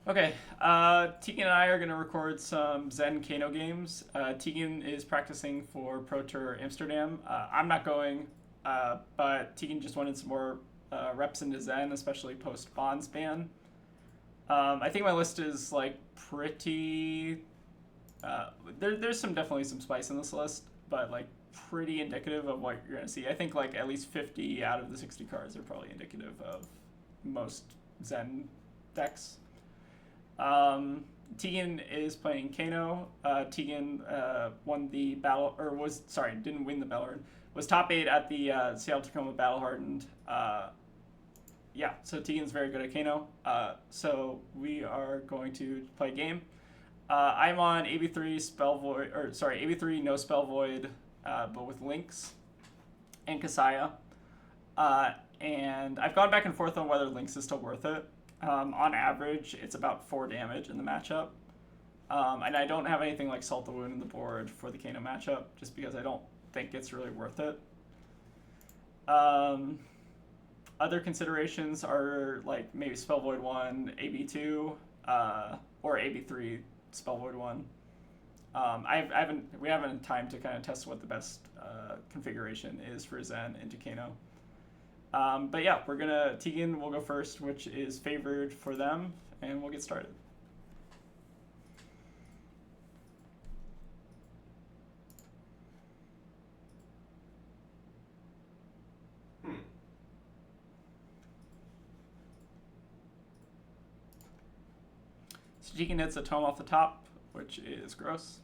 Okay, Tegan and I are going to record some Zen Kano games. Tegan is practicing for Pro Tour Amsterdam. I'm not going, but Tegan just wanted some more reps into Zen, especially post Bonds ban. I think my list is like pretty. There's definitely some spice in this list, but like pretty indicative of what you're gonna see. I think like at least 50 out of the 60 cards are probably indicative of most Zen decks. Tegan is playing Kano. Tegan won the battle, or was sorry, didn't win the battle. Was top 8 at the Seattle Tacoma Battle Hardened. Yeah, so Tegan's very good at Kano. So we are going to play a game. I'm on AB3 spellvoid, or sorry, AB3 no spellvoid, but with lynx and Kasaya. And I've gone back and forth on whether lynx is still worth it. On average, it's about 4 damage in the matchup. And I don't have anything like Salt the Wound in the board for the Kano matchup, just because I don't think it's really worth it. Other considerations are like maybe Spellvoid 1, AB2, or AB3 Spellvoid 1. We haven't time to kind of test what the best configuration is for Zen into Kano. But yeah, Tegan will go first, which is favored for them, and we'll get started. So Tegan hits a tome off the top, which is gross.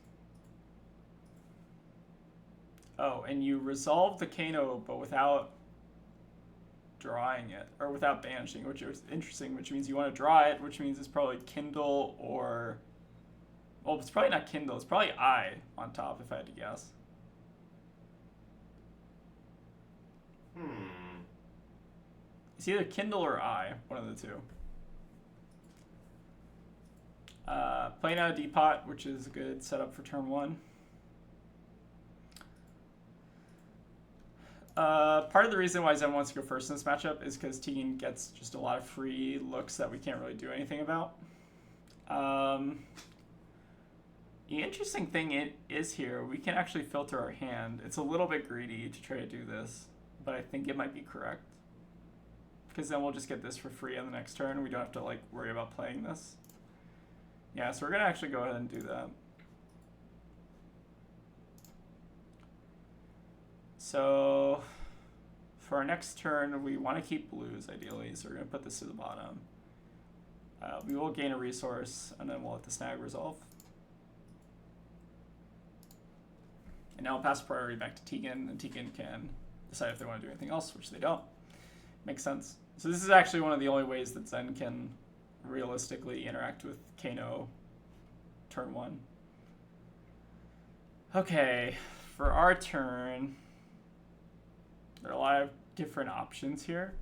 Oh, and you resolve the Kano, but without drawing it, or without banishing, which is interesting, which means you want to draw it, which means it's probably Kindle or... Well, it's probably not Kindle, it's probably I on top, if I had to guess. It's either Kindle or I, one of the two. Playing out a Depot, which is a good setup for turn 1. Part of the reason why Zen wants to go first in this matchup is because Tegan gets just a lot of free looks that we can't really do anything about. The interesting thing is here, we can actually filter our hand. It's a little bit greedy to try to do this, but I think it might be correct. Because then we'll just get this for free on the next turn. We don't have to like worry about playing this. Yeah, so we're going to actually go ahead and do that. So for our next turn, we want to keep blues ideally, so we're going to put this to the bottom. We will gain a resource, and then we'll let the snag resolve. And now I'll pass priority back to Tegan, and Tegan can decide if they want to do anything else, which they don't. Makes sense. So this is actually one of the only ways that Zen can realistically interact with Kano turn 1. Okay, for our turn, there are a lot of different options here.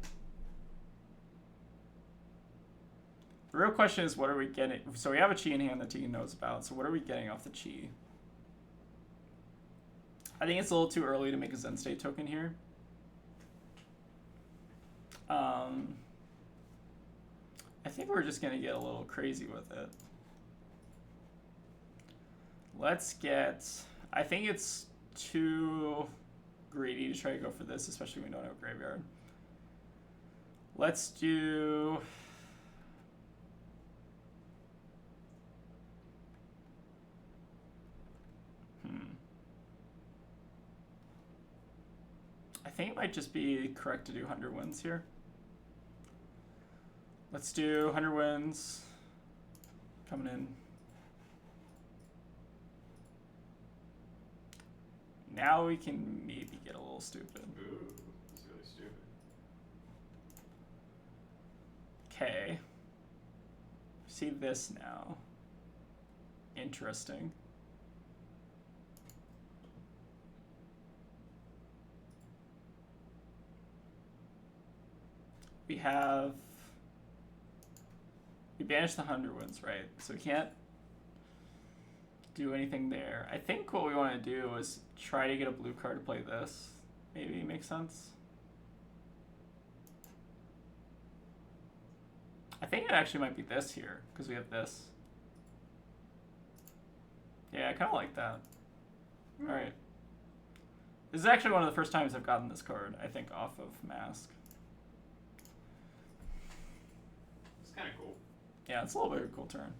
The real question is, what are we getting? So we have a Chi in hand that Tegan knows about, so what are we getting off the Chi? I think it's a little too early to make a Zen State token here. I think we're just going to get a little crazy with it. I think it's too greedy to try to go for this, especially when we don't have a graveyard. Let's do... I think it might just be correct to do 100 wins here. Let's do 100 wins. Coming in. Now we can maybe get a little stupid. Ooh, that's really stupid. Okay. See this now. Interesting. We banished the 100 wins, right? So we can't do anything there. I think what we want to do is try to get a blue card to play this. Maybe makes sense. I think it actually might be this here, because we have this. Yeah, I kind of like that. Alright. This is actually one of the first times I've gotten this card, I think, off of Mask. It's kind of cool. Yeah, it's a little bit of a cool turn.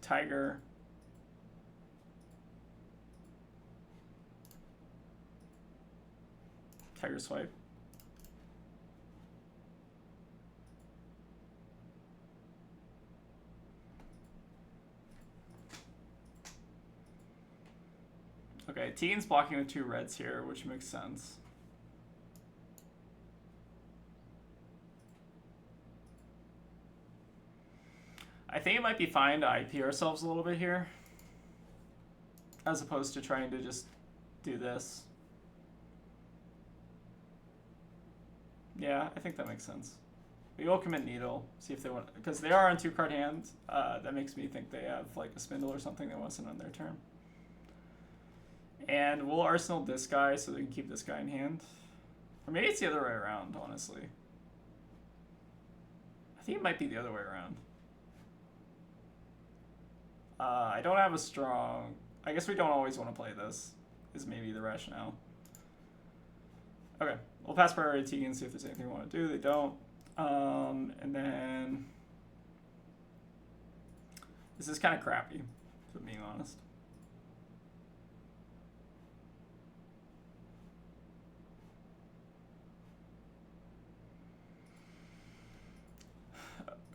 Tiger. Tiger swipe. Okay, Tegan's blocking with 2 reds here, which makes sense. I think it might be fine to IP ourselves a little bit here, as opposed to trying to just do this. Yeah, I think that makes sense. We will commit Needle, see if they want, because they are on 2-card hand. That makes me think they have like a Spindle or something they want to send on their turn. And we'll Arsenal this guy so they can keep this guy in hand. Or maybe it's the other way around, honestly. I think it might be the other way around. I don't have a strong... I guess we don't always want to play this, is maybe the rationale. Okay, we'll pass priority to Tegan and see if there's anything we want to do. They don't. And then... This is kind of crappy, if I'm being honest.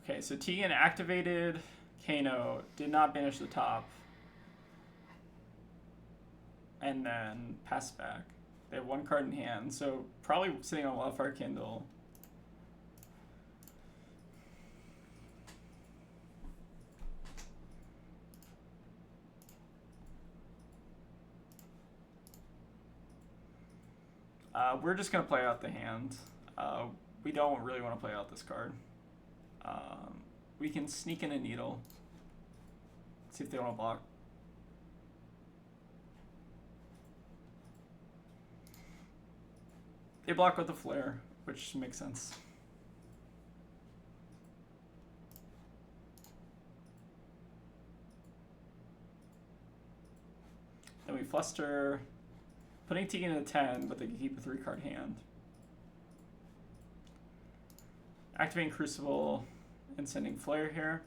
Okay, so Tegan activated Kano, did not banish the top, and then passed back. They have 1 card in hand, so probably sitting on Wildfire Kindle. We're just going to play out the hand. We don't really want to play out this card. We can sneak in a Needle. See if they want to block. They block with the Flare, which makes sense. Then we Fluster, putting Tegan in a 10, but they can keep a 3-card hand. Activating Crucible and sending Flare here.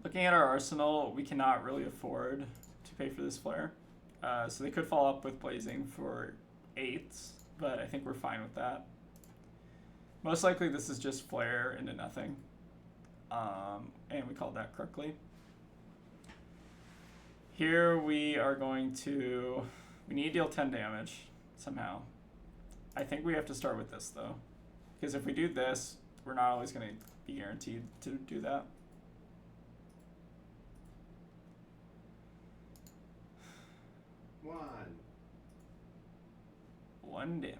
Looking at our arsenal, we cannot really afford to pay for this Flare. So they could follow up with Blazing for 8s, but I think we're fine with that. Most likely this is just Flare into nothing. And we called that correctly. Here we are going to... We need to deal 10 damage somehow. I think we have to start with this though. Because if we do this, we're not always going to be guaranteed to do that. One damage.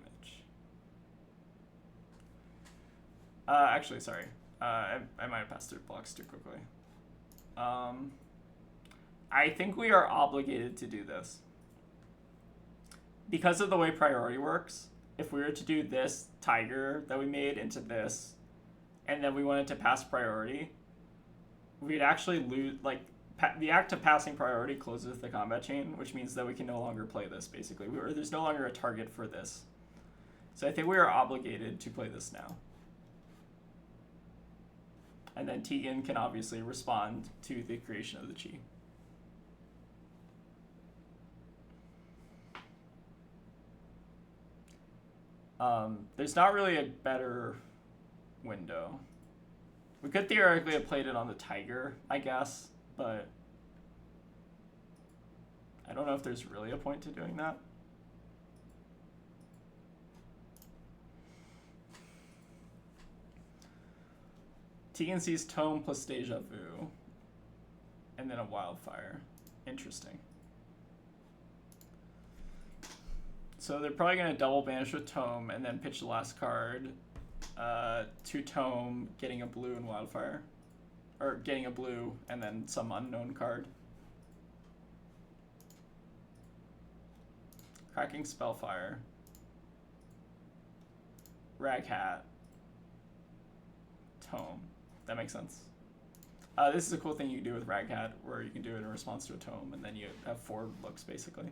Actually, sorry. I might have passed through blocks too quickly. I think we are obligated to do this. Because of the way priority works, if we were to do this Tiger that we made into this, and then we wanted to pass priority, we'd actually lose, like, the act of passing priority closes the combat chain, which means that we can no longer play this, basically. There's no longer a target for this. So I think we are obligated to play this now. And then Tegan can obviously respond to the creation of the Chi. There's not really a better window. We could theoretically have played it on the Tiger, I guess, but I don't know if there's really a point to doing that. Tegan sees Tome plus Deja Vu, and then a Wildfire. Interesting. So they're probably going to double banish with Tome and then pitch the last card to Tome, getting a blue and Wildfire. Or getting a blue and then some unknown card. Cracking Spellfire. Rag Hat. Tome. That makes sense. This is a cool thing you can do with Rag Hat, where you can do it in response to a tome, and then you have 4 looks, basically.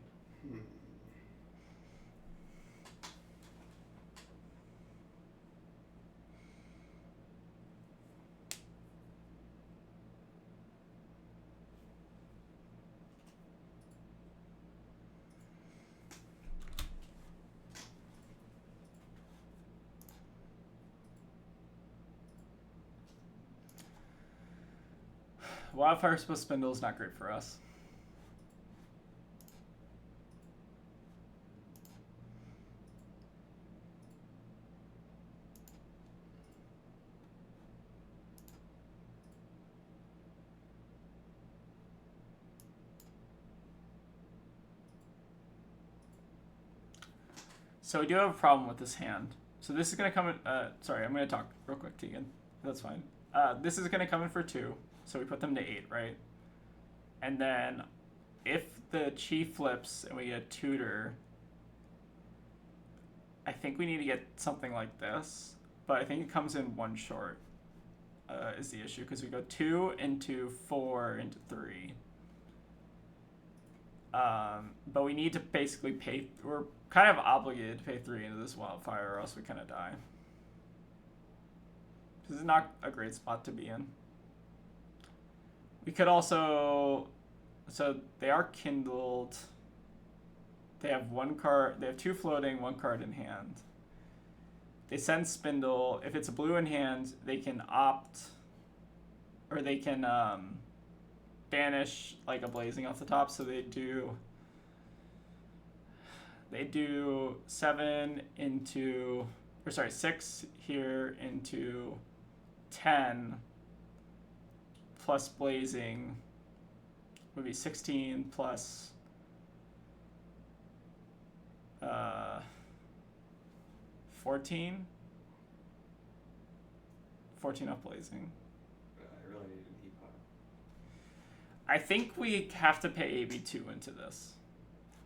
Wildfire Spindle is not great for us. So we do have a problem with this hand. So this is going to come in... sorry, I'm going to talk real quick, Tegan. That's fine. This is going to come in for 2. So we put them to 8, right? And then if the chief flips and we get a tutor, I think we need to get something like this. But I think it comes in 1 short is the issue, because we go 2 into 4 into 3. But we need to basically pay... We're kind of obligated to pay 3 into this wildfire, or else we kind of die. This is not a great spot to be in. We could also... So they are kindled. They have 1 card... They have 2 floating, 1 card in hand. They send Spindle. If it's a blue in hand, they can opt... Or they can banish like a blazing off the top. So they do 7 into... Or sorry, 6 here into 10... plus blazing would be 16 plus 14 off blazing. I really need an E-pile. I think we have to pay AB2 into this,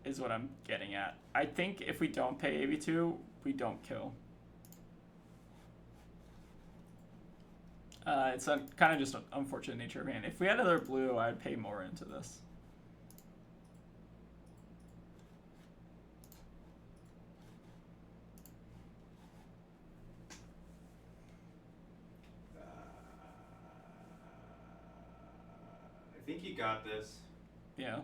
is what I'm getting at. I think if we don't pay AB2, we don't kill. It's kind of just an unfortunate nature of hand. If we had another blue, I'd pay more into this. I think you got this. Yeah.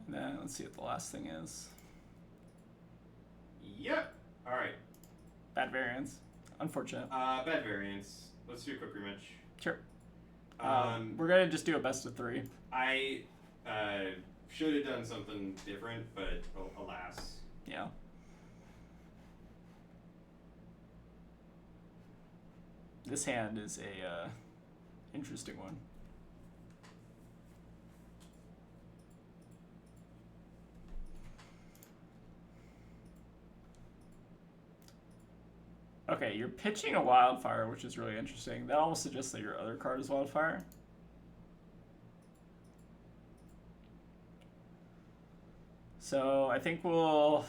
And then let's see what the last thing is. Yep. All right. Bad variance. Unfortunate. Bad variance. Let's do a quick rematch. Sure. We're gonna just do a best of 3. I should have done something different, but alas. Yeah. This hand is a interesting one. Okay, you're pitching a wildfire, which is really interesting. That almost suggests that your other card is wildfire. So I think we'll...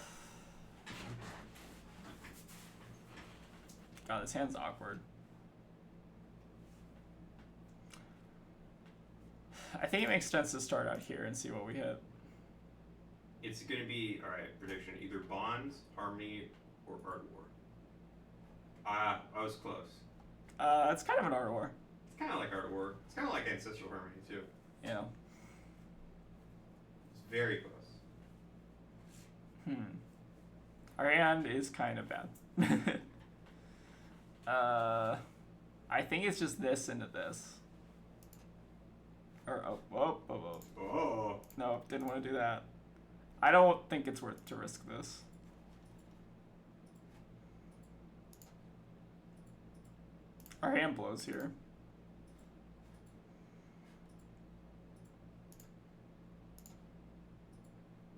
God, this hand's awkward. I think it makes sense to start out here and see what we hit. It's going to be, all right, prediction, either Bonds, Harmony, or Art War. I was close. It's kind of an Art War. It's kind of like Art War. It's kind of like Ancestral Harmony, too. Yeah. It's very close. Our hand is kind of bad. I think it's just this into this. Or, oh, whoa, whoa, whoa. Oh. No, didn't want to do that. I don't think it's worth to risk this. Our hand blows here.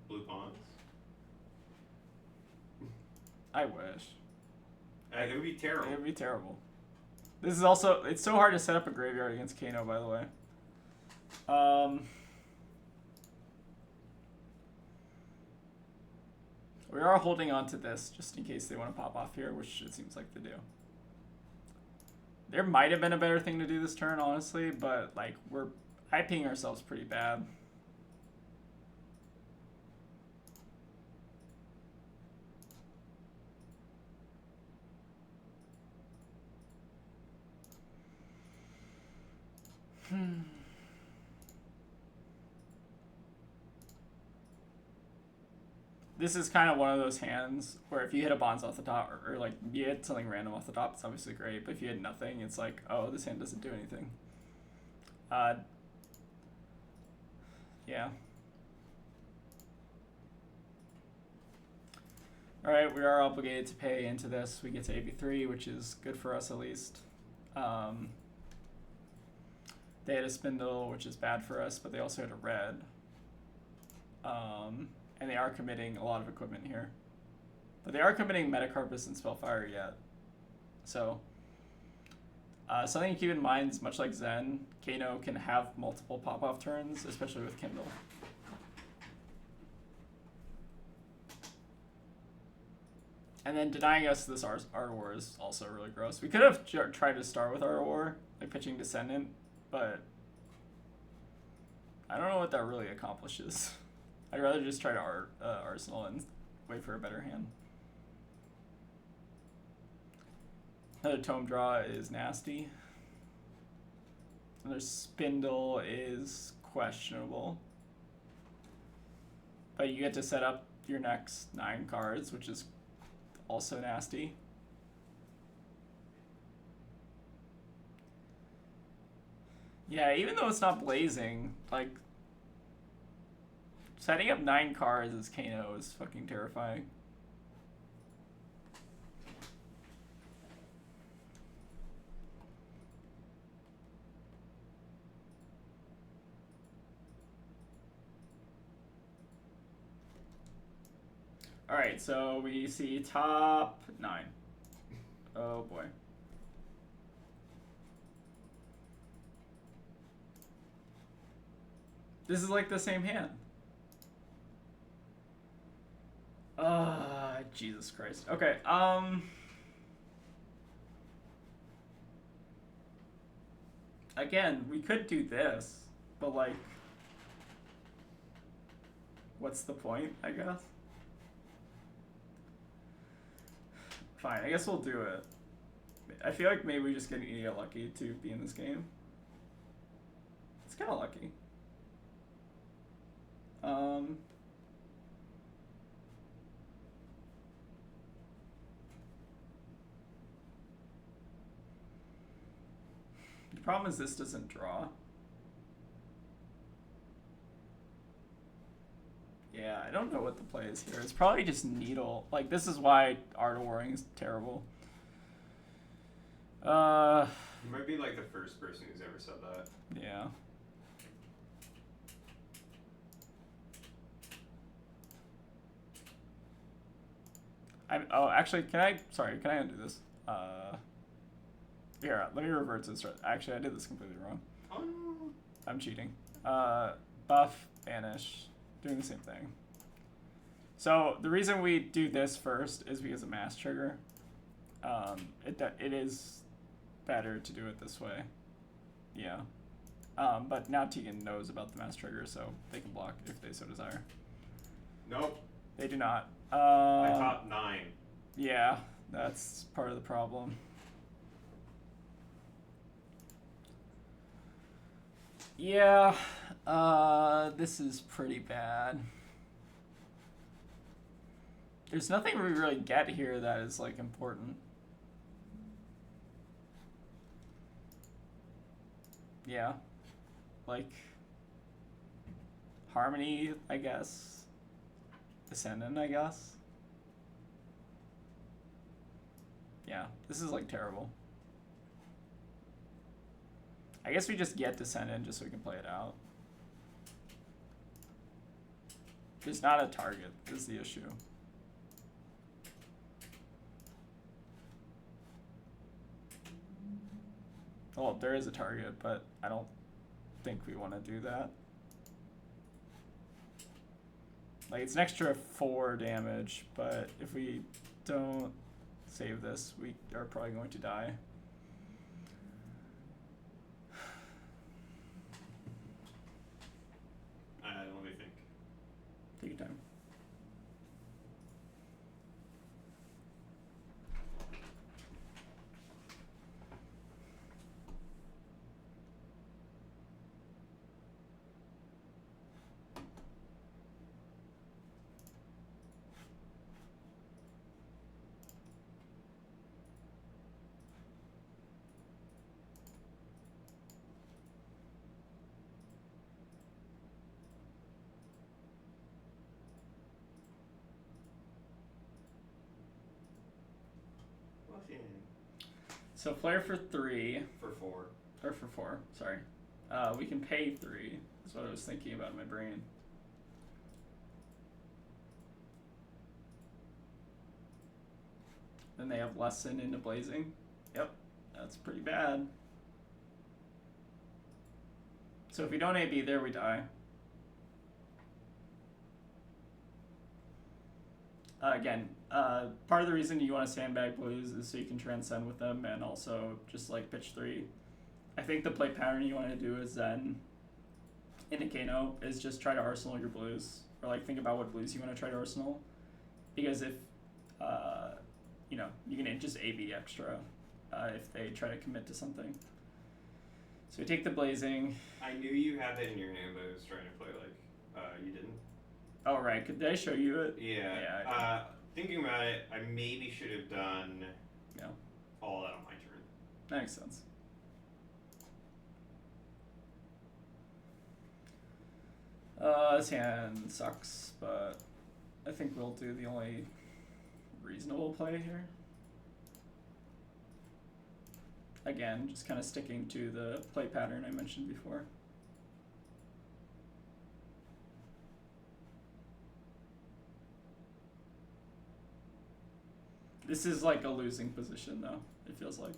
Blue Bonds. I wish. It would be terrible. It would be terrible. This is also... It's so hard to set up a graveyard against Kano, by the way. We are holding on to this just in case they want to pop off here, which it seems like they do. There might have been a better thing to do this turn, honestly, but like we're IPing ourselves pretty bad. This is kind of one of those hands where if you hit a bonds off the top, or like you hit something random off the top, it's obviously great. But if you hit nothing, it's like, oh, this hand doesn't do anything. Yeah. All right, we are obligated to pay into this. We get to AB3, which is good for us at least. They had a spindle, which is bad for us, but they also had a red. And they are committing a lot of equipment here. But they are committing Metacarpus and Spellfire yet. So, something to keep in mind is much like Zen, Kano can have multiple pop-off turns, especially with Kindle. And then denying us this Art War is also really gross. We could have tried to start with Art War, like pitching Descendant, but I don't know what that really accomplishes. I'd rather just try to Arsenal and wait for a better hand. Another Tome Draw is nasty. Another Spindle is questionable. But you get to set up your next 9 cards, which is also nasty. Yeah, even though it's not blazing, like, setting up 9 cards as Kano is fucking terrifying. Alright, so we see top 9. Oh boy. This is like the same hand. Jesus Christ. Okay, again, we could do this, but like, what's the point, I guess? Fine, I guess we'll do it. I feel like maybe we just get lucky to be in this game. It's kind of lucky. The problem is this doesn't draw. Yeah, I don't know what the play is here. It's probably just Needle. Like, this is why Art of Warring is terrible. You might be like the first person who's ever said that. Yeah. Oh, actually, can I undo this? Here, let me revert to this. Actually, I did this completely wrong. Oh no. I'm cheating. Buff, banish, doing the same thing. So the reason we do this first is because of mass trigger. It is better to do it this way. Yeah. But now Tegan knows about the mass trigger, so they can block if they so desire. Nope. They do not. I top 9. Yeah, that's part of the problem. Yeah, this is pretty bad. There's nothing we really get here that is, like, important. Yeah. Like, Harmony, I guess. Descendant, I guess. Yeah, this is, like, terrible. I guess we just get Descendant just so we can play it out. There's not a target, is the issue. Well, there is a target, but I don't think we want to do that. Like, it's an extra 4 damage, but if we don't save this, we are probably going to die. Let me think. Take your time. So flare for 3. For 4. Or for 4, sorry. We can pay 3, is what I was thinking about in my brain. Then they have Lesson into Blazing. Yep, that's pretty bad. So if we don't AB there, we die. Again, part of the reason you want to sandbag blues is so you can transcend with them and also just like pitch 3. I think the play pattern you want to do is Zen into Kano is just try to arsenal your blues, or like think about what blues you want to try to arsenal, because if you know, you can just AB extra if they try to commit to something. So we take the Blazing. I knew you had it in your name, but I was trying to play like you didn't. Oh right, did I show you it? Yeah. Thinking about it, I maybe should have done all that on my turn. That makes sense. This hand sucks, but I think we'll do the only reasonable play here. Again, just kind of sticking to the play pattern I mentioned before. This is like a losing position though, it feels like.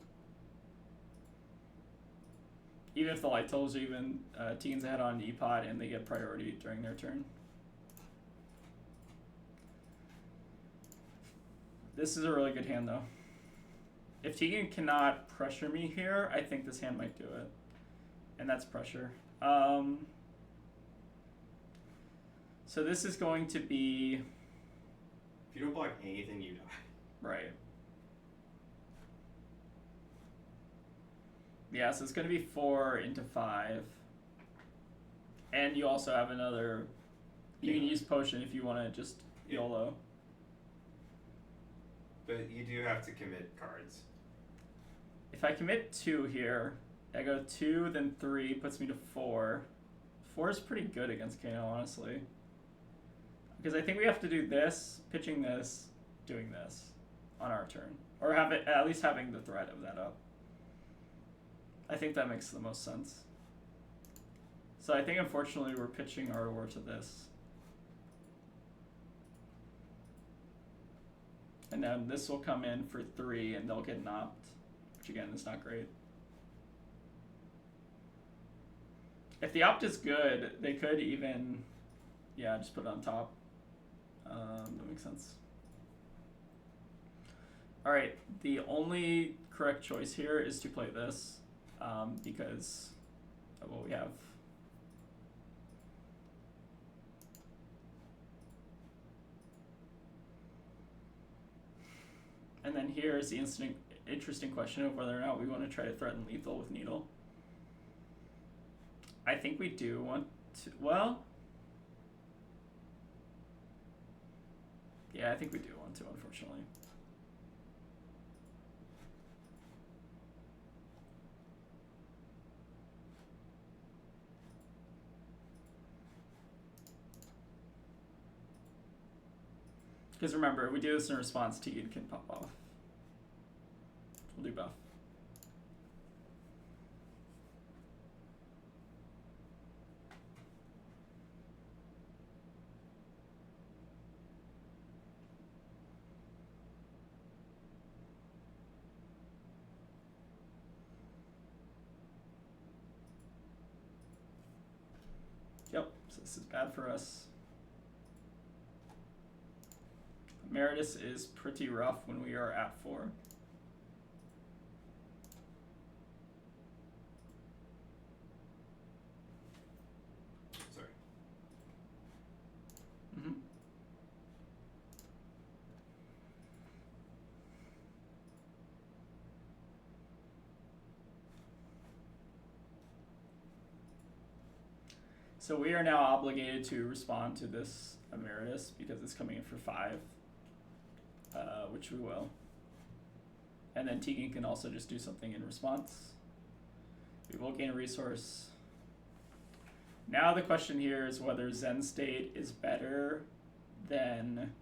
Even if the light tells you even Tegan's ahead on E-Pot and they get priority during their turn. This is a really good hand though. If Tegan cannot pressure me here, I think this hand might do it. And that's pressure. So this is going to be... If you don't block anything, you die. Right. Yeah, so it's going to be 4 into 5. And you also have another... You can use Potion if you want to just YOLO. But you do have to commit cards. If I commit 2 here, I go 2, then 3, puts me to 4. 4 is pretty good against Kano, honestly. Because I think we have to do this, pitching this, doing this on our turn. Or have it, at least having the threat of that up. I think that makes the most sense. So I think unfortunately we're pitching our war to this. And then this will come in for 3 and they'll get knocked, which again is not great. If the opt is good, they could even, just put it on top. That makes sense. Alright, the only correct choice here is to play this, because of what we have. And then here is the interesting question of whether or not we want to try to threaten lethal with Needle. I think we do want to, well... Yeah, I think we do want to, unfortunately. Because remember, if we do this in response, Tegan can pop off. We'll do buff. Yep, so this is bad for us. Emeritus is pretty rough when we are at 4. Sorry. Mm-hmm. So we are now obligated to respond to this Emeritus because it's coming in for 5, which we will. And then Tegan can also just do something in response. We will gain a resource. Now the question here is whether Zen State is better than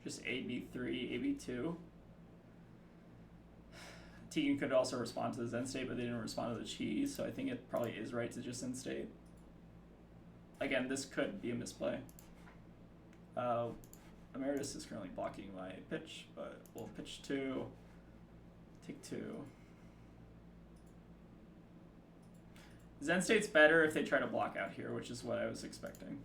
just AB3, AB2. Tegan could also respond to the Zen State, but they didn't respond to the cheese, so I think it probably is right to just Zen State. Again, this could be a misplay. Emeritus is currently blocking my pitch, but we'll pitch 2, take 2. Zen State's better if they try to block out here, which is what I was expecting.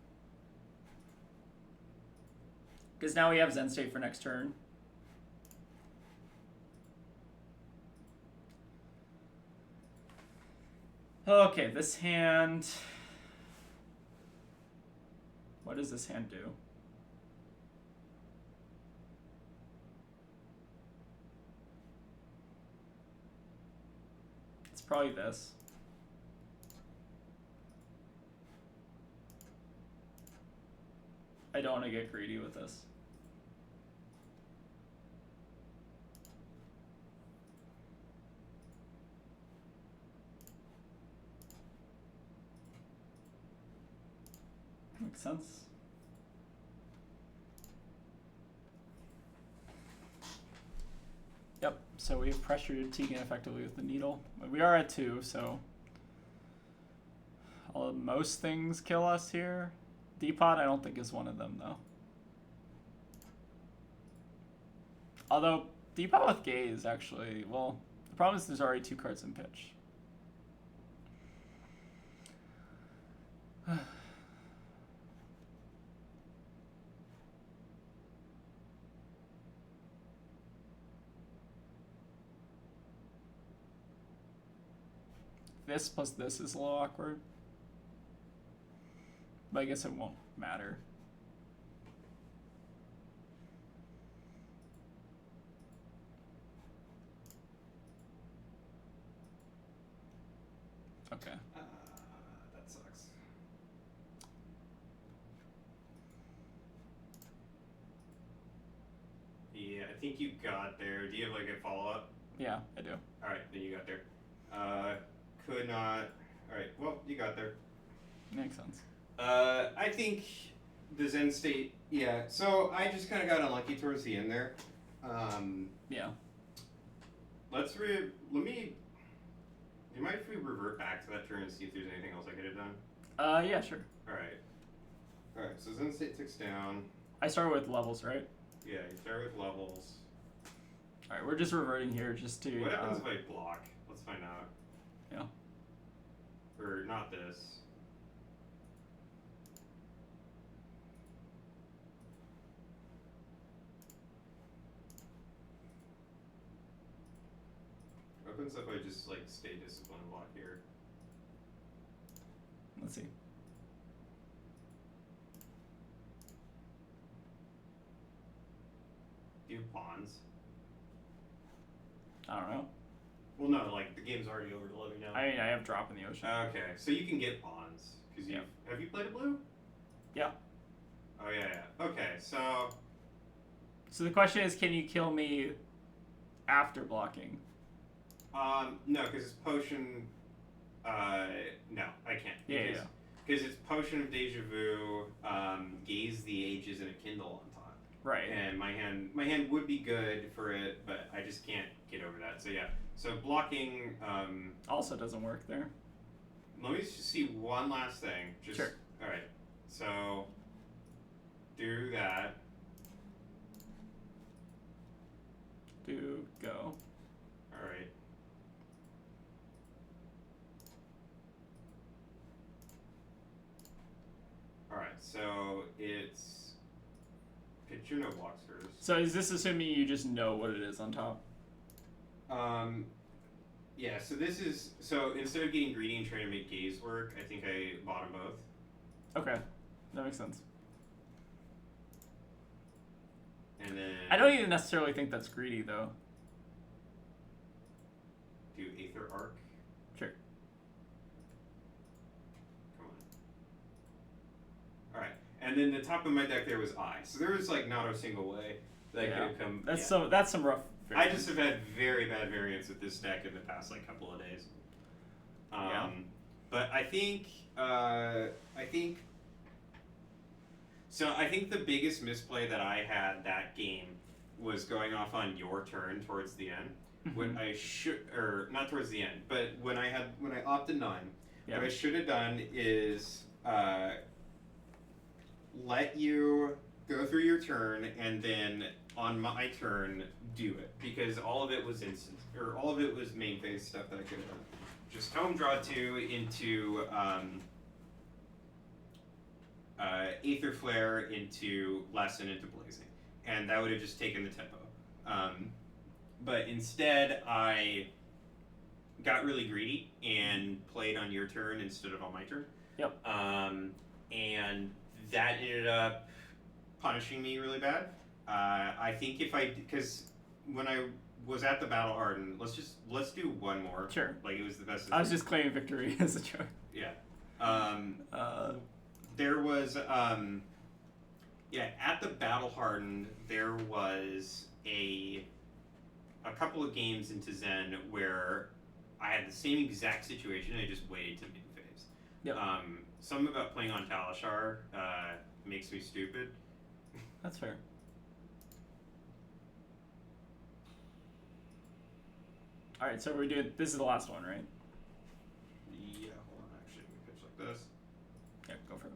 Because now we have Zen State for next turn. Okay, this hand... What does this hand do? It's probably this. I don't want to get greedy with this. Makes sense. Yep, so we've pressured Tegan effectively with the needle. We are at 2, so most things kill us here. Depot I don't think is one of them, though. Although, Depot with Gaze, actually, well, the problem is there's already 2 cards in pitch. This plus this is a little awkward. But I guess it won't matter. Okay. That sucks. Yeah, I think you got there. Do you have like a follow-up? Yeah, I do. Alright, then you got there. Could not... Alright, well, you got there. Makes sense. I think the Zen State, yeah. So I just kind of got unlucky towards the end there. Yeah. Let me... Do you mind if we revert back to that turn and see if there's anything else I could have done? Yeah, sure. Alright, so Zen State ticks down. I start with levels, right? Yeah, you start with levels. Alright, we're just reverting here just to... What happens if I block? Let's find out. Yeah. Or not this. What happens if I just like stay disciplined and block here? Let's see. Do you have pawns? I don't know. Well, no, like the game's already over to let me know. I mean, I have drop in the ocean. Okay, so you can get pawns because you have you played a blue? Yeah. Oh yeah. Okay, so. So the question is, can you kill me after blocking? No, because it's potion. No, I can't. Yeah. Because it's potion of deja vu, gaze the ages, and a kindle on top. Right. And my hand would be good for it, but I just can't get over that. So yeah. So blocking. Also doesn't work there. Let me just see one last thing. Just, sure. All right. So do that. Do go. All right. so it's picture no blocksters. So is this assuming you just know what it is on top? Yeah, so this is, so instead of getting greedy and trying to make gaze work, I think I bought them both. Okay, that makes sense. And then... I don't even necessarily think that's greedy, though. Do Aether Arc. Sure. Come on. Alright, and then the top of my deck there was I. So there was like not a single way that could have come... That's some rough... I just have had very bad variance with this deck in the past like couple of days. But I think the biggest misplay that I had that game was going off on your turn towards the end. When I should, or not towards the end, but when I opted none, what I should have done is let you go through your turn and then on my turn do it, because all of it was instant, or all of it was main phase stuff that I could have done. Just home draw 2 into Aether Flare into Lesson into Blazing, and that would have just taken the tempo. But instead, I got really greedy and played on your turn instead of on my turn. Yep. And that ended up punishing me really bad. I think because when I was at the Battle Hardened, let's do one more. Sure. Like, it was the best. I was just claiming victory as a joke. Yeah. There was at the Battle Hardened, there was a couple of games into Zen where I had the same exact situation. I just waited to mid phase. Yep. Something about playing on Talishar makes me stupid. That's fair. All right, so we're doing. This is the last one, right? Yeah. Hold on. Actually, we pitch like this. Yeah, go for it.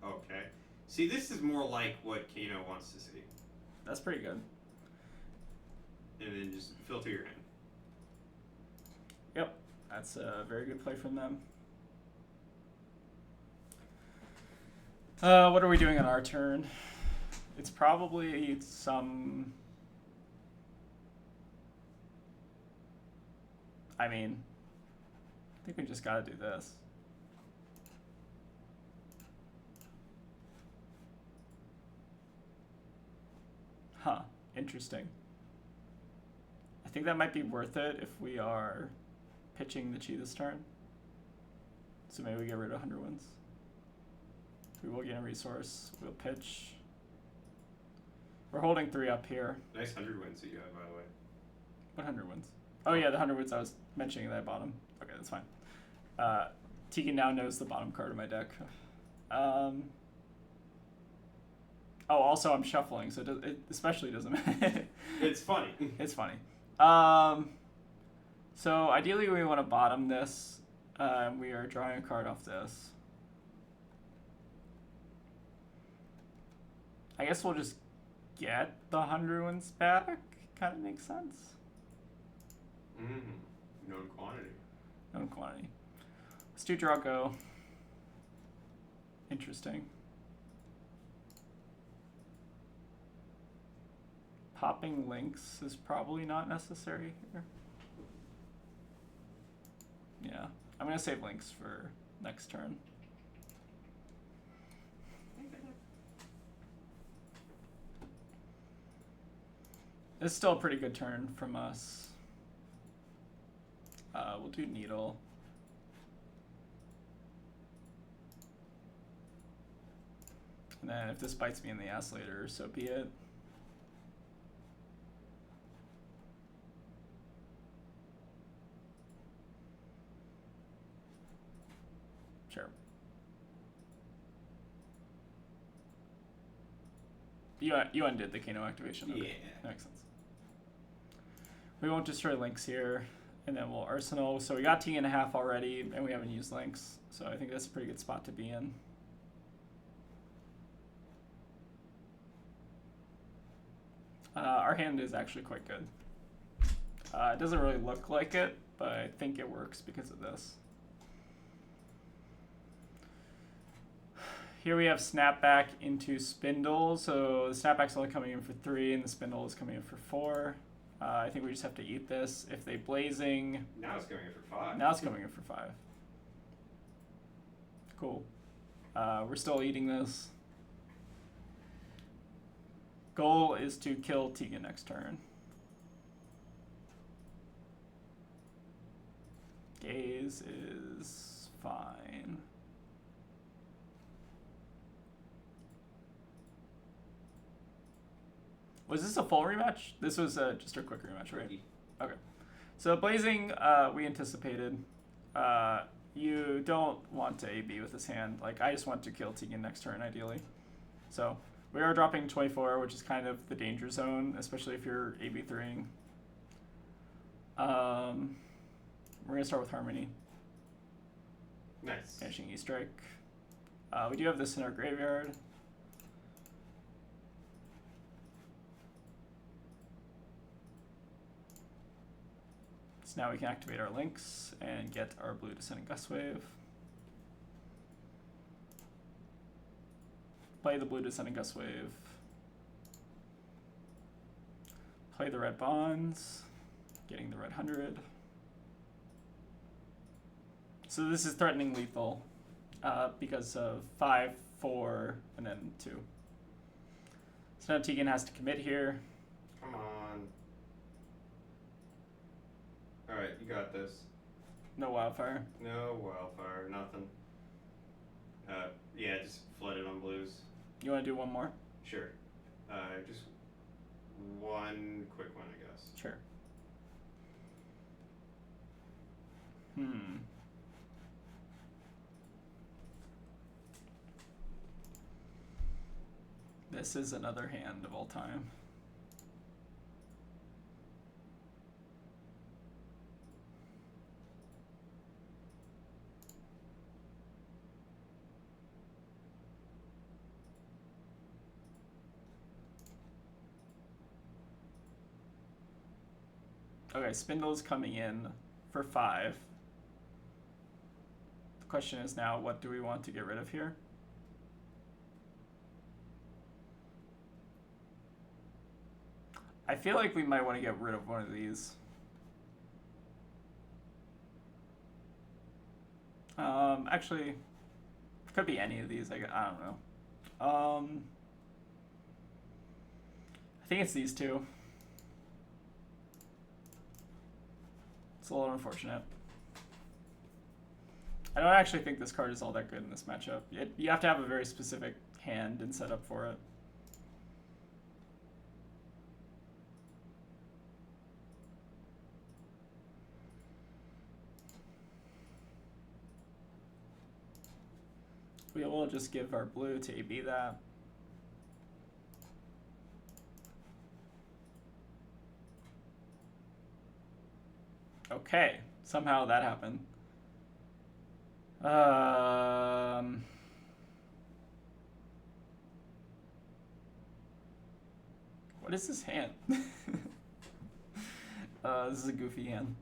Okay. See, this is more like what Kano wants to see. That's pretty good. And then just filter your hand. Yep, that's a very good play from them. What are we doing on our turn? It's probably some... I mean, I think we just gotta do this. Huh, interesting. I think that might be worth it if we are pitching the Chi this turn. So maybe we get rid of 100 wins. We will gain a resource. We'll pitch. We're holding 3 up here. Nice 100 wins that you have, by the way. What 100 wins? Oh yeah, the 100 wins I was mentioning at the bottom. Okay, that's fine. Tegan now knows the bottom card of my deck. Oh, also I'm shuffling, so it especially doesn't matter. It's funny. It's funny. So ideally we want to bottom this. We are drawing a card off this. I guess we'll just get the 100 wins back. Kind of makes sense. Known quantity. Known quantity. Let's do draw go. Interesting. Popping lynx is probably not necessary here. Yeah, I'm gonna save lynx for next turn. It's still a pretty good turn from us. We'll do needle. And then if this bites me in the ass later, so be it. Sure. You undid the Kano activation. Okay. Yeah. That makes sense. We won't destroy lynx here, and then we'll arsenal. So we got T&a already, and we haven't used lynx, so I think that's a pretty good spot to be in. Our hand is actually quite good. It doesn't really look like it, but I think it works because of this. Here we have snapback into spindle, so the snapback's only coming in for 3 and the spindle is coming in for 4. I think we just have to eat this. If they blazing... Now it's coming in for 5. Now it's coming in for 5. Cool. We're still eating this. Goal is to kill Tegan next turn. Gaze is fine. Was this a full rematch? This was just a quick rematch, right? Okay. So blazing, we anticipated. You don't want to AB with this hand. Like, I just want to kill Tegan next turn, ideally. So we are dropping 24, which is kind of the danger zone, especially if you're AB3ing. We're going to start with Harmony. Nice. Finishing E-Strike. We do have this in our graveyard. So now we can activate our Lynx and get our blue Descending Gust Wave. Play the blue Descending Gust Wave. Play the red Bonds, getting the red 100. So this is threatening lethal because of 5, 4, and then 2. So now Tegan has to commit here. Come on. Alright, you got this. No wildfire. No wildfire, nothing. Yeah, just flooded on blues. You want to do one more? Sure. Just one quick one, I guess. Sure. This is another hand of all time. Okay, Spindle's coming in for 5. The question is now, what do we want to get rid of here? I feel like we might want to get rid of one of these. Actually, it could be any of these. I don't know. I think it's these two. It's a little unfortunate. I don't actually think this card is all that good in this matchup. You have to have a very specific hand and setup for it. We will just give our blue to AB that. Okay, somehow that happened. What is this hand? This is a goofy hand.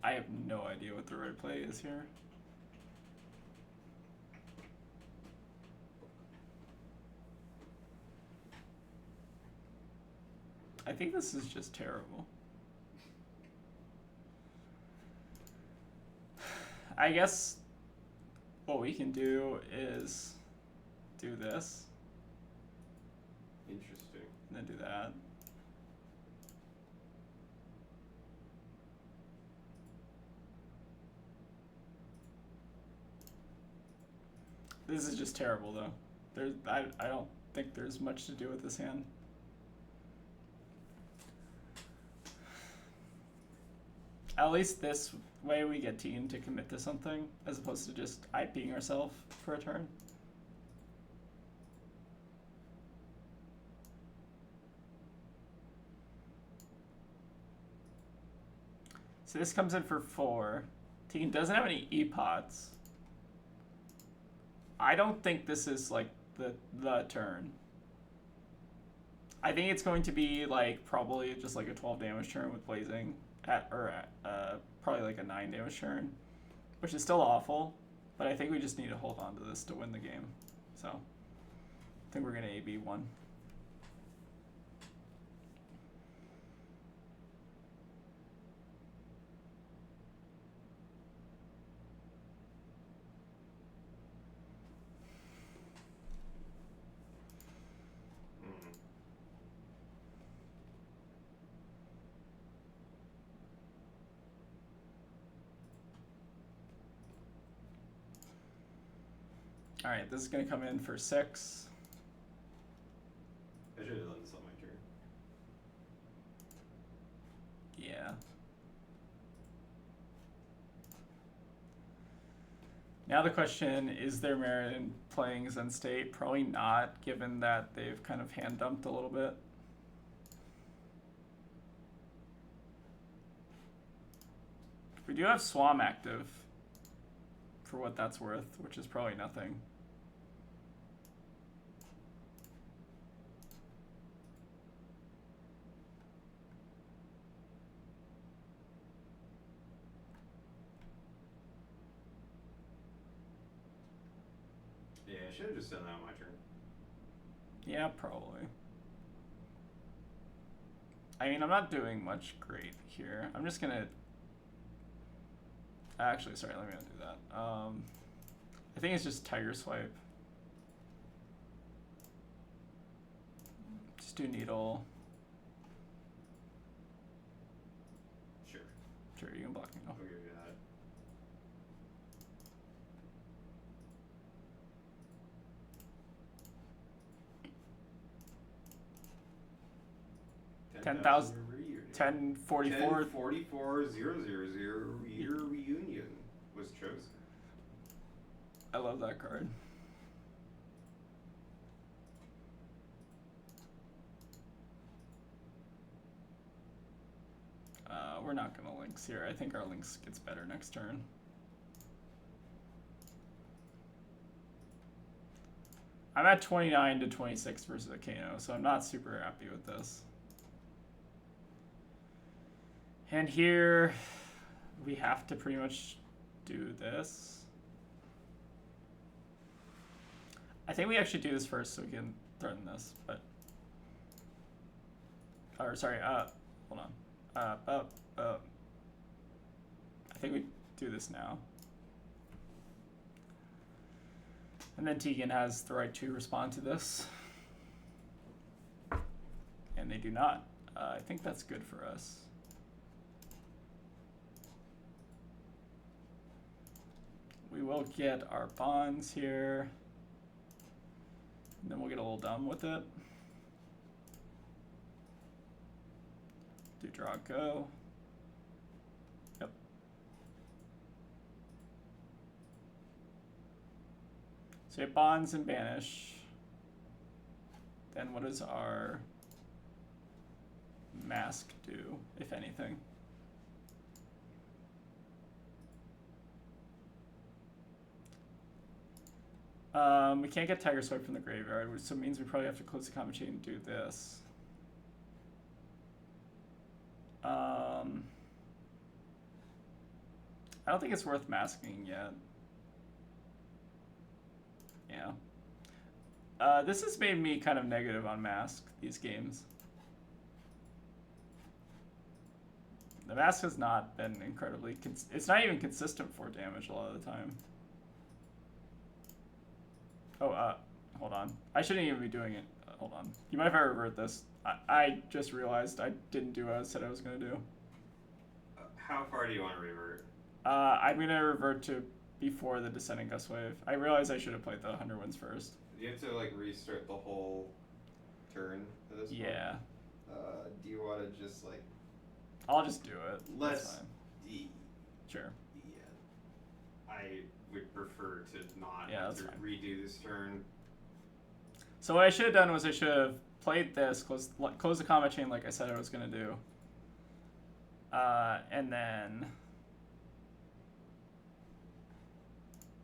I have no idea what the right play is here. I think this is just terrible. I guess what we can do is do this. Interesting. And then do that. This is just terrible, though. I don't think there's much to do with this hand. At least this way we get Tegan to commit to something, as opposed to just IPing ourselves for a turn. So this comes in for 4. Tegan doesn't have any E-pots. I don't think this is like the turn. I think it's going to be like probably just like a 12 damage turn with blazing. probably like a 9 damage turn, which is still awful, but I think we just need to hold on to this to win the game. So I think we're gonna AB 1. All right, this is gonna come in for 6. I should have done this on my turn. Yeah. Now the question, is there merit in playing Zen State? Probably not, given that they've kind of hand dumped a little bit. We do have Swam active, for what that's worth, which is probably nothing. Yeah, I should have just done that on my turn. Yeah, probably. I mean, I'm not doing much great here. I'm just gonna... Actually, sorry, let me not do that. I think it's just Tiger Swipe. Just do Needle. Sure. Sure, you can block Needle. I'll give you that. $10,000. 1044. 1044,000 year reunion was chosen. I love that card. We're not gonna lynx here. I think our lynx gets better next turn. I'm at 29 to 26 versus a Kano, so I'm not super happy with this. And here, we have to pretty much do this. I think we actually do this first so we can threaten this, but... Or, sorry, hold on. I think we do this now. And then Tegan has the right to respond to this. And they do not. I think that's good for us. We will get our bonds here. And then we'll get a little dumb with it. Do draw, go. Yep. So we have bonds and banish. Then what does our mask do, if anything? We can't get Tiger Swipe from the graveyard, which so means we probably have to close the combat chain and do this. I don't think it's worth masking yet. Yeah. This has made me kind of negative on mask, these games. The mask has not been incredibly... it's not even consistent for damage a lot of the time. Oh, hold on. I shouldn't even be doing it. Hold on. You mind if I revert this? I just realized I didn't do what I said I was going to do. How far do you want to revert? I'm going to revert to before the Descending Gust Wave. I realized I should have played the 100 Winds first. Do you have to, like, restart the whole turn at this point? Yeah. Do you want to just, like... I'll just do it. Let's... Sure. Yeah. I would prefer to not have to fine. redo this turn. So what I should have done was I should have played this, close the combat chain like I said I was going to do. And then...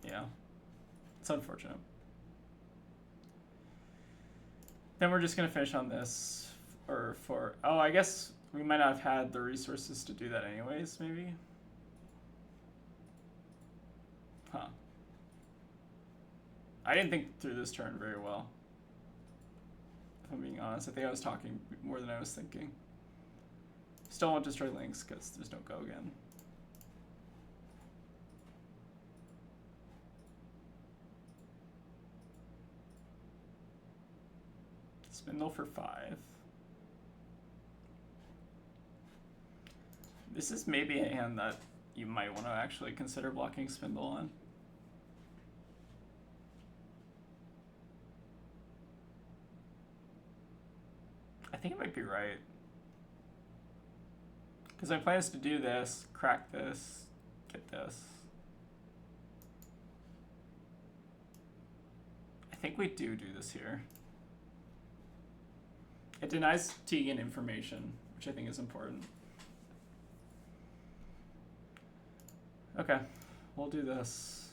Yeah. It's unfortunate. Then we're just going to finish on this. Oh, I guess We might not have had the resources to do that anyways, maybe? Huh. I didn't think through this turn very well. If I'm being honest, I think I was talking more than I was thinking. Still won't destroy lynx because there's no go again. Spindle for 5. This is maybe a hand that you might want to actually consider blocking Spindle on. I think it might be right. Because my plan is to do this, crack this, get this. I think we do this here. It denies Tegan information, which I think is important. Okay, we'll do this.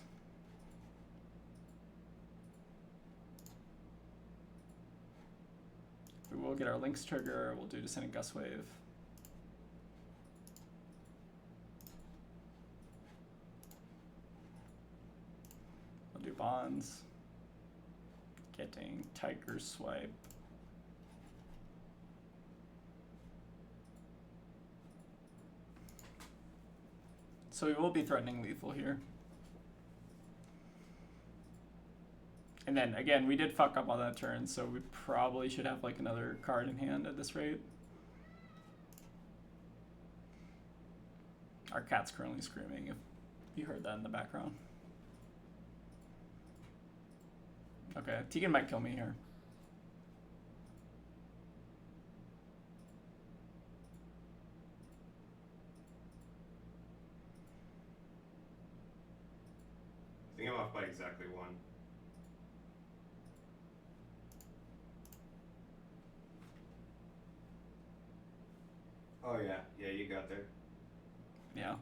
We will get our lynx trigger. We'll do Descending Gust Wave. We'll do bonds. Getting Tiger Swipe. So we will be threatening lethal here. And then again, we did fuck up on that turn, so we probably should have like another card in hand at this rate. Our cat's currently screaming, if you heard that in the background. Okay, Tegan might kill me here. I think I'm off by exactly 1. Oh yeah, you got there. Yeah.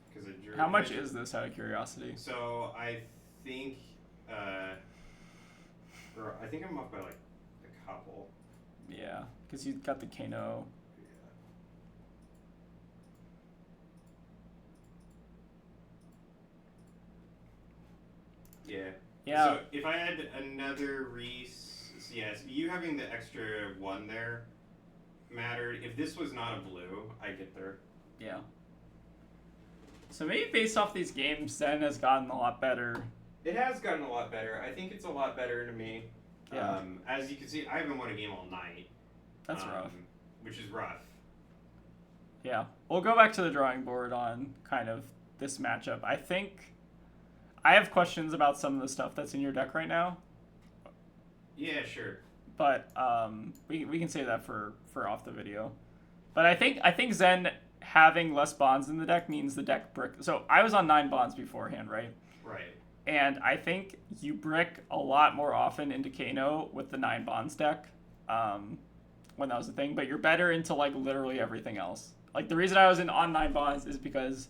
Because it drew. How much is this, out of curiosity? So I think, or I think I'm off by like a couple. Yeah, because you got the Kano. Yeah. Yeah. So if I had another yes, you having the extra 1 there mattered. If this was not a blue, I'd get there. Yeah. So maybe based off these games, Zen has gotten a lot better. It has gotten a lot better. I think it's a lot better to me. Yeah. As you can see, I haven't won a game all night. That's rough. Which is rough. Yeah. We'll go back to the drawing board on kind of this matchup. I think I have questions about some of the stuff that's in your deck right now. Yeah, sure. But we can say that for off the video. But I think Zen having less bonds in the deck means the deck brick. So I was on 9 bonds beforehand, right? Right. And I think you brick a lot more often into Kano with the 9 bonds deck when that was a thing. But you're better into like literally everything else. Like the reason I was on 9 bonds is because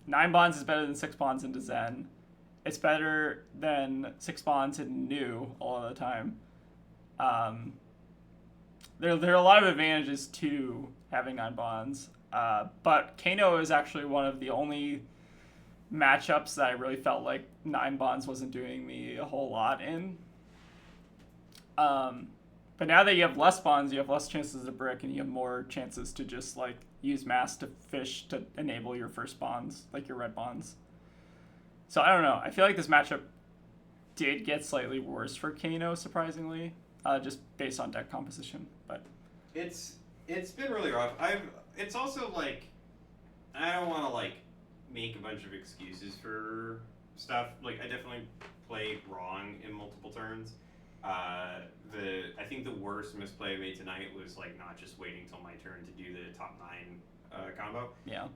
9 bonds is better than 6 bonds into Zen. It's better than 6 bonds in New all of the time. There are a lot of advantages to having 9 bonds. But Kano is actually one of the only matchups that I really felt like 9 bonds wasn't doing me a whole lot in. But now that you have less bonds, you have less chances to brick, and you have more chances to just like use mass to fish to enable your first bonds, like your red bonds. So I don't know. I feel like this matchup did get slightly worse for Kano, surprisingly, just based on deck composition. But it's been really rough. It's also like I don't want to like make a bunch of excuses for stuff. Like I definitely played wrong in multiple turns. I think the worst misplay I made tonight was like not just waiting till my turn to do the top 9 combo. yeah.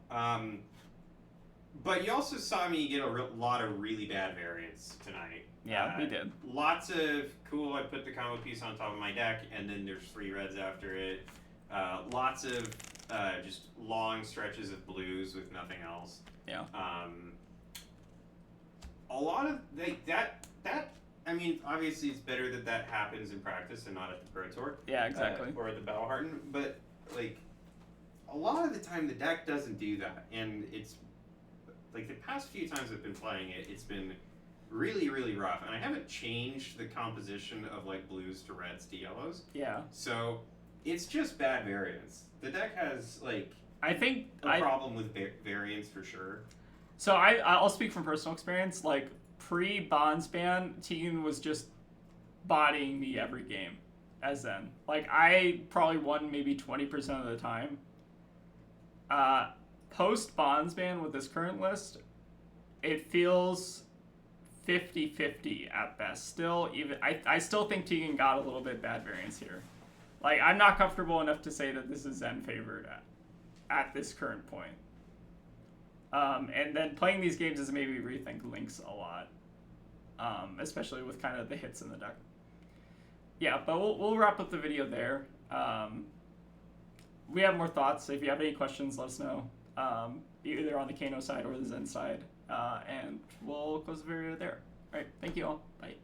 But you also saw me get a lot of really bad variants tonight. Yeah, we did. Lots of cool. I put the combo piece on top of my deck, and then there's 3 reds after it. Lots of just long stretches of blues with nothing else. Yeah. A lot of that I mean, obviously it's better that that happens in practice and not at the Pro Tour. Yeah, exactly. Or at the Battle Harden, but like a lot of the time the deck doesn't do that, and it's like the past few times I've been playing it, it's been really, really rough, and I haven't changed the composition of like blues to reds to yellows. Yeah. So it's just bad variance. The deck has like I think a problem with variance for sure. So I'll speak from personal experience. Like pre-Bonds ban, Tegan was just bodying me every game as Zen. Like I probably won maybe 20% of the time. Post Bonds ban with this current list, it feels 50-50 at best. Still, even I still think Tegan got a little bit bad variance here. Like I'm not comfortable enough to say that this is Zen favored at this current point. And then playing these games is maybe rethink Lynx a lot, especially with kind of the hits in the deck. Yeah, but we'll wrap up the video there. We have more thoughts. If you have any questions, let us know, either on the Kano side or the Zen side, and we'll close the video there. All right, thank you all. Bye.